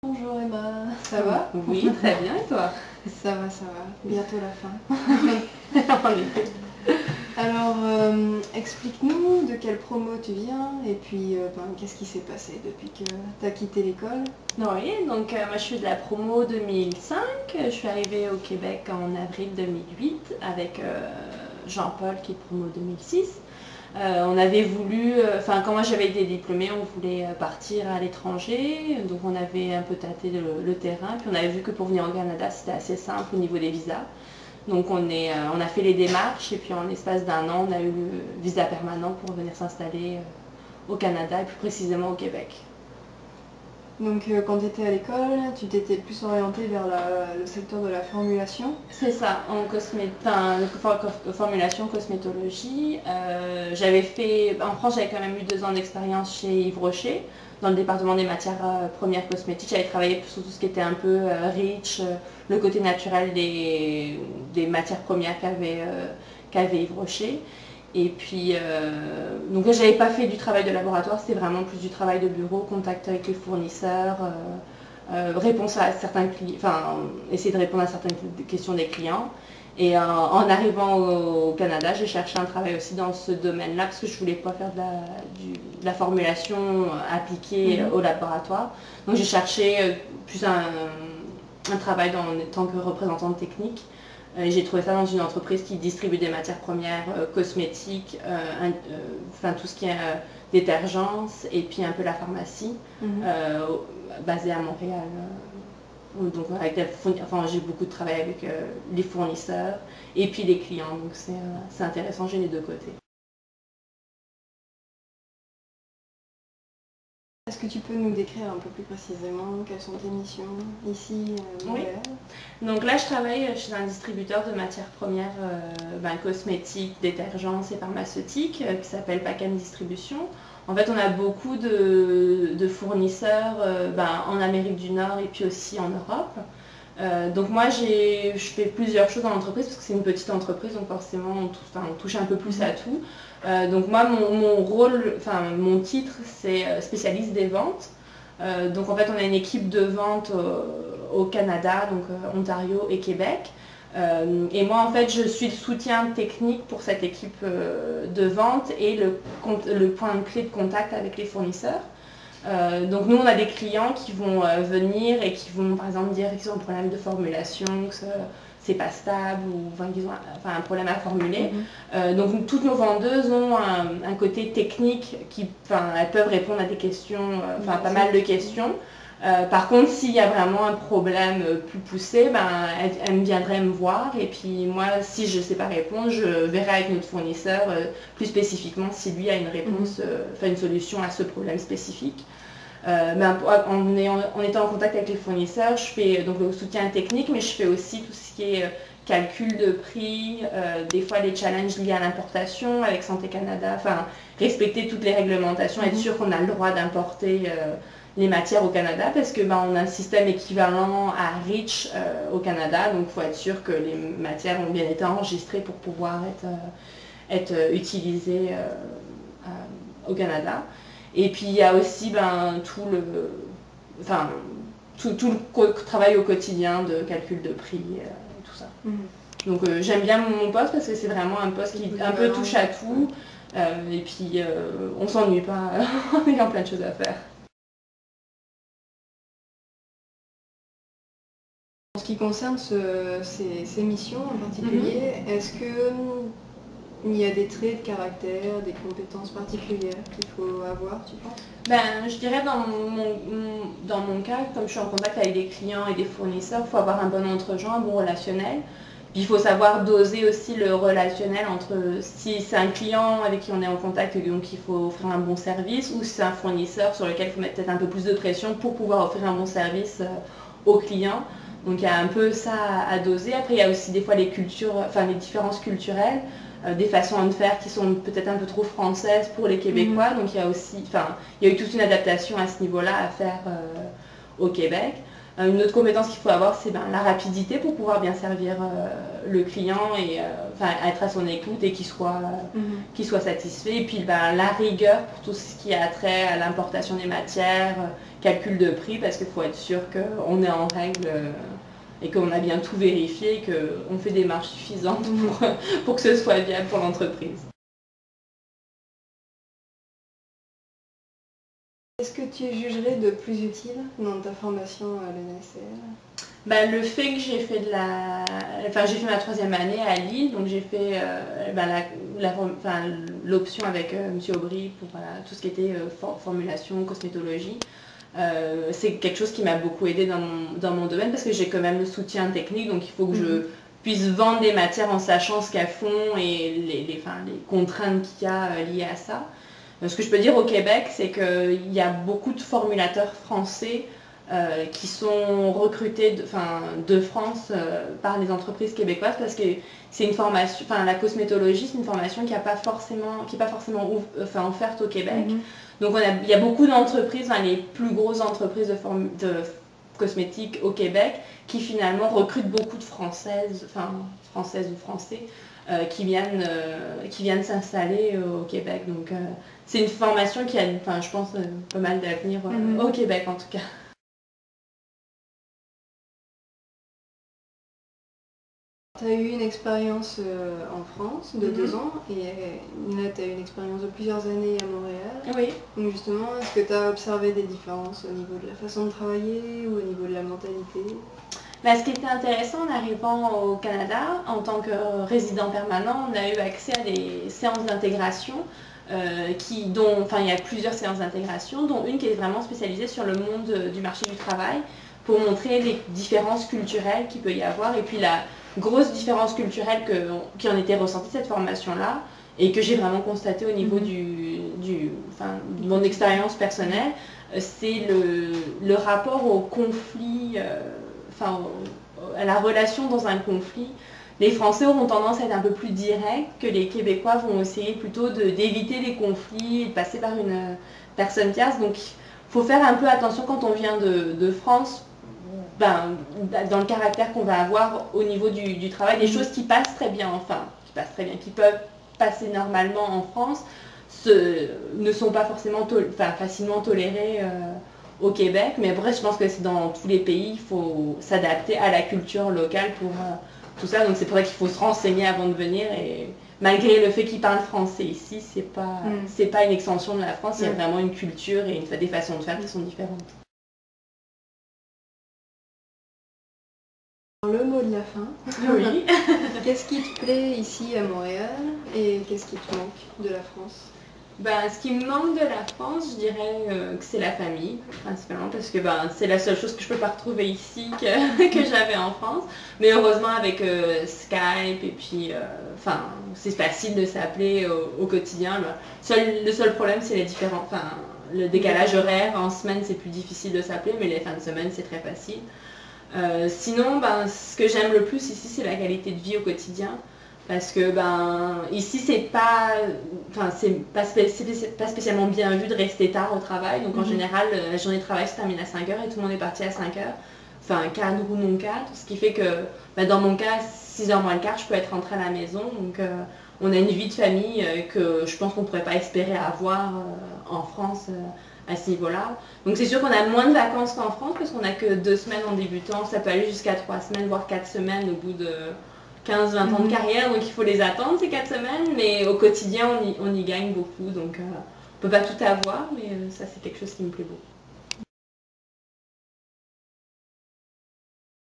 Bonjour Emma, ça va? Oui, très bien, et toi? Ça va, bientôt la fin. En effet. Alors, explique-nous de quelle promo tu viens et puis qu'est-ce qui s'est passé depuis que tu as quitté l'école? Oui, donc moi je suis de la promo 2005, je suis arrivée au Québec en avril 2008 avec Jean-Paul qui est de promo 2006. On avait voulu, quand moi j'avais été diplômée, on voulait partir à l'étranger, donc on avait un peu tâté le terrain, puis on avait vu que pour venir au Canada c'était assez simple au niveau des visas. Donc on a fait les démarches et puis en l'espace d'un an on a eu le visa permanent pour venir s'installer au Canada et plus précisément au Québec. Donc quand tu étais à l'école, tu t'étais plus orientée vers le secteur de la formulation? C'est ça, formulation, cosmétologie. J'avais fait, en France j'avais quand même eu 2 ans d'expérience chez Yves Rocher, dans le département des matières premières cosmétiques. J'avais travaillé sur tout ce qui était un peu rich, le côté naturel des matières premières qu'avait Yves Rocher. Et puis, donc là, j'avais pas fait du travail de laboratoire, c'était vraiment plus du travail de bureau, contact avec les fournisseurs, réponse à certains clients, essayer de répondre à certaines questions des clients. Et en arrivant au Canada, j'ai cherché un travail aussi dans ce domaine-là parce que je voulais pas faire de la formulation appliquée au laboratoire. Donc j'ai cherché plus un travail en tant que représentante technique. J'ai trouvé ça dans une entreprise qui distribue des matières premières cosmétiques, tout ce qui est détergence et puis un peu la pharmacie, basée à Montréal. Donc j'ai beaucoup de travail avec les fournisseurs et puis les clients, donc c'est intéressant, j'ai les deux côtés. Est-ce que tu peux nous décrire un peu plus précisément quelles sont tes missions ici à Montréal? Oui. Donc là, je travaille chez un distributeur de matières premières cosmétiques, détergents et pharmaceutiques qui s'appelle Pacam Distribution. En fait, on a beaucoup de fournisseurs en Amérique du Nord et puis aussi en Europe. Donc moi, je fais plusieurs choses dans l'entreprise parce que c'est une petite entreprise, donc forcément, on touche un peu plus à tout. Donc moi, mon rôle, mon titre, c'est spécialiste des ventes. Donc en fait, on a une équipe de vente au Canada, donc Ontario et Québec. Et moi, en fait, je suis le soutien technique pour cette équipe de vente et le point clé de contact avec les fournisseurs. Donc nous, on a des clients qui vont venir et qui vont, par exemple, dire qu'ils ont un problème de formulation, que c'est pas stable ou qu'ils ont un problème à formuler. Donc toutes nos vendeuses ont un côté technique elles peuvent répondre à des questions, pas mal de questions. Par contre, s'il y a vraiment un problème plus poussé, elle viendrait me voir et puis moi, si je ne sais pas répondre, je verrai avec notre fournisseur plus spécifiquement si lui a une réponse, une solution à ce problème spécifique. En étant en contact avec les fournisseurs, je fais donc le soutien technique, mais je fais aussi tout ce qui est calcul de prix, des fois les challenges liés à l'importation avec Santé Canada, respecter toutes les réglementations, être sûr qu'on a le droit d'importer les matières au Canada parce que on a un système équivalent à REACH au Canada, donc il faut être sûr que les matières ont bien été enregistrées pour pouvoir être utilisées au Canada. Et puis il y a aussi tout le travail au quotidien de calcul de prix et tout ça. Donc j'aime bien mon poste parce que c'est vraiment un poste qui un peu touche à tout et puis on s'ennuie pas en ayant plein de choses à faire. En ce qui concerne ces missions en particulier, est-ce qu'il y a des traits de caractère, des compétences particulières qu'il faut avoir, tu penses? Je dirais dans mon cas, comme je suis en contact avec des clients et des fournisseurs, il faut avoir un bon entre-gens, un bon relationnel. Puis il faut savoir doser aussi le relationnel entre si c'est un client avec qui on est en contact et donc il faut offrir un bon service ou si c'est un fournisseur sur lequel il faut mettre peut-être un peu plus de pression pour pouvoir offrir un bon service aux clients. Donc il y a un peu ça à doser. Après il y a aussi des fois les différences culturelles, des façons de faire qui sont peut-être un peu trop françaises pour les Québécois. Donc il y a eu toute une adaptation à ce niveau-là à faire au Québec. Une autre compétence qu'il faut avoir, c'est la rapidité pour pouvoir bien servir le client et être à son écoute et qu'il soit satisfait. Et puis la rigueur pour tout ce qui a trait à l'importation des matières, calcul de prix, parce qu'il faut être sûr qu'on est en règle et qu'on a bien tout vérifié et qu'on fait des marges suffisantes pour que ce soit viable pour l'entreprise. Qu'est-ce que tu jugerais de plus utile dans ta formation à l'ENSL? Le fait que j'ai fait j'ai fait ma 3e année à Lille, donc j'ai fait l'option avec M. Aubry pour tout ce qui était formulation, cosmétologie. C'est quelque chose qui m'a beaucoup aidé dans mon domaine parce que j'ai quand même le soutien technique, donc il faut que je puisse vendre des matières en sachant ce qu'elles font et les contraintes qu'il y a liées à ça. Ce que je peux dire au Québec, c'est qu'il y a beaucoup de formulateurs français qui sont recrutés de France par les entreprises québécoises parce que c'est une formation, la cosmétologie, c'est une formation qui n'est pas forcément offerte au Québec. Donc il y a beaucoup d'entreprises, les plus grosses entreprises de cosmétiques au Québec qui finalement recrutent beaucoup de Françaises ou Français qui viennent s'installer au Québec. Donc c'est une formation qui a, je pense, pas mal d'avenir au Québec en tout cas. Tu as eu une expérience en France de 2 ans et là tu as eu une expérience de plusieurs années à Montréal. Oui. Donc justement, est-ce que tu as observé des différences au niveau de la façon de travailler ou au niveau de la mentalité? Ce qui était intéressant en arrivant au Canada, en tant que résident permanent, on a eu accès à des séances d'intégration il y a plusieurs séances d'intégration, dont une qui est vraiment spécialisée sur le monde du marché du travail pour montrer les différences culturelles qu'il peut y avoir et puis la grosse différence culturelle qui en était ressentie de cette formation-là et que j'ai vraiment constaté au niveau de mon expérience personnelle, c'est le rapport au conflit, à la relation dans un conflit. Les Français auront tendance à être un peu plus directs, que les Québécois vont essayer plutôt d'éviter les conflits et de passer par une personne tierce. Donc il faut faire un peu attention quand on vient de France, dans le caractère qu'on va avoir au niveau du travail, des choses qui passent très bien, qui peuvent passer normalement en France, ne sont pas forcément facilement tolérées au Québec. Mais bref, je pense que c'est dans tous les pays, il faut s'adapter à la culture locale pour tout ça. Donc c'est pour ça qu'il faut se renseigner avant de venir. Et malgré le fait qu'ils parlent français ici, c'est pas une extension de la France, il y a vraiment une culture et des façons de faire qui sont différentes. Le mot de la fin. Oui. Qu'est-ce qui te plaît ici à Montréal et qu'est-ce qui te manque de la France? Ce qui me manque de la France, je dirais que c'est la famille, principalement, parce que c'est la seule chose que je peux pas retrouver ici que j'avais en France. Mais heureusement avec Skype et puis, c'est facile de s'appeler au quotidien. Le seul problème, c'est le décalage horaire. En semaine, c'est plus difficile de s'appeler, mais les fins de semaine, c'est très facile. Sinon, ce que j'aime le plus ici, c'est la qualité de vie au quotidien. Parce que ici c'est pas spécialement bien vu de rester tard au travail. Donc en général la journée de travail se termine à 5h et tout le monde est parti à 5h. Cadre ou non cadre. Ce qui fait que dans mon cas 6h moins le quart je peux être rentrée à la maison. Donc on a une vie de famille que je pense qu'on ne pourrait pas espérer avoir en France à ce niveau-là. Donc c'est sûr qu'on a moins de vacances qu'en France parce qu'on n'a que 2 semaines en débutant. Ça peut aller jusqu'à 3 semaines voire 4 semaines au bout de 15-20 ans de carrière, donc il faut les attendre ces 4 semaines, mais au quotidien on y gagne beaucoup, donc on ne peut pas tout avoir, mais ça c'est quelque chose qui me plaît beaucoup.